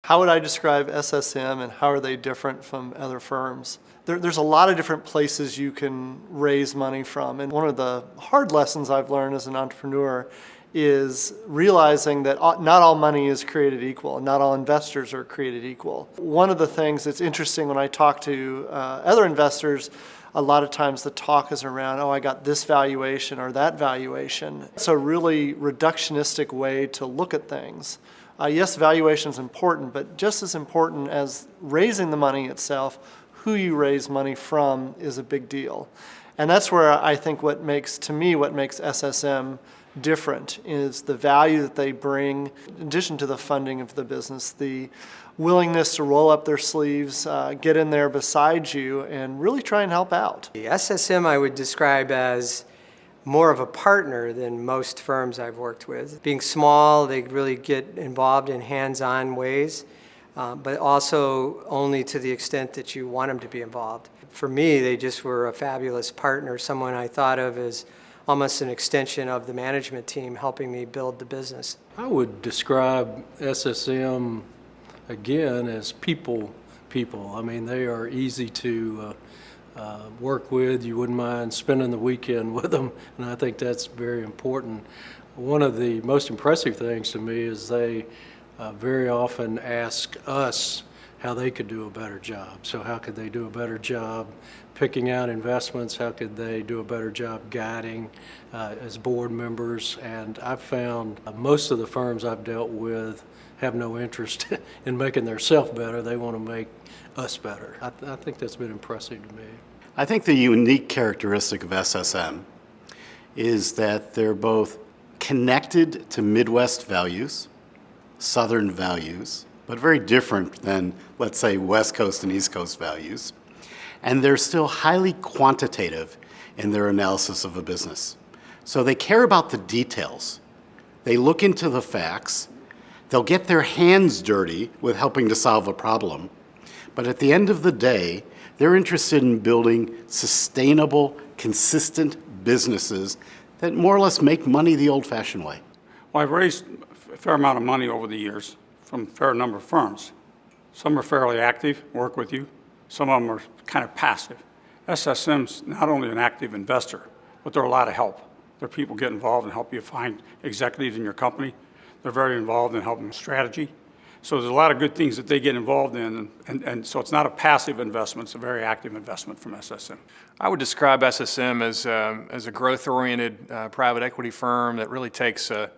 How would I describe SSM and how are they different from other firms? There's a lot of different places you can raise money from, and one of the hard lessons I've learned as an entrepreneur is realizing that not all money is created equal, and not all investors are created equal. One of the things that's interesting when I talk to other investors, a lot of times the talk is around, oh, I got this valuation or that valuation. It's a really reductionistic way to look at things. Yes, valuation is important, but just as important as raising the money itself, who you raise money from is a big deal. And that's where I think what makes SSM different is the value that they bring, in addition to the funding of the business, the willingness to roll up their sleeves, get in there beside you, and really try and help out. The SSM I would describe as more of a partner than most firms I've worked with. Being small, they really get involved in hands-on ways, but also only to the extent that you want them to be involved. For me, they just were a fabulous partner, someone I thought of as almost an extension of the management team helping me build the business. I would describe SSM again as people. I mean, they are easy to work with. You wouldn't mind spending the weekend with them, and I think that's very important. One of the most impressive things to me is they very often ask us how they could do a better job. So how could they do a better job picking out investments? How could they do a better job guiding as board members? And I've found most of the firms I've dealt with have no interest in making themselves better. They want to make us better. I think that's been impressive to me. I think the unique characteristic of SSM is that they're both connected to Midwest values, Southern values, but very different than, let's say, West Coast and East Coast values. And they're still highly quantitative in their analysis of a business. So they care about the details. They look into the facts. They'll get their hands dirty with helping to solve a problem. But at the end of the day, they're interested in building sustainable, consistent businesses that more or less make money the old-fashioned way. Well, I've raised a fair amount of money over the years from a fair number of firms. Some are fairly active, work with you. Some of them are kind of passive. SSM's not only an active investor, but they're a lot of help. Their people get involved and help you find executives in your company. They're very involved in helping with strategy. So there's a lot of good things that they get involved in, and so it's not a passive investment, it's a very active investment from SSM. I would describe SSM as a growth-oriented private equity firm that really takes a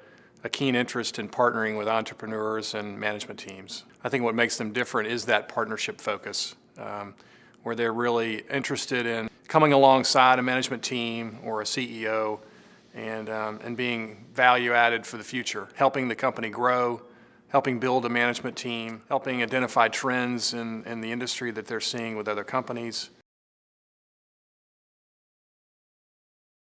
keen interest in partnering with entrepreneurs and management teams. I think what makes them different is that partnership focus, where they're really interested in coming alongside a management team or a CEO and being value added for the future, helping the company grow, helping build a management team, helping identify trends in the industry that they're seeing with other companies,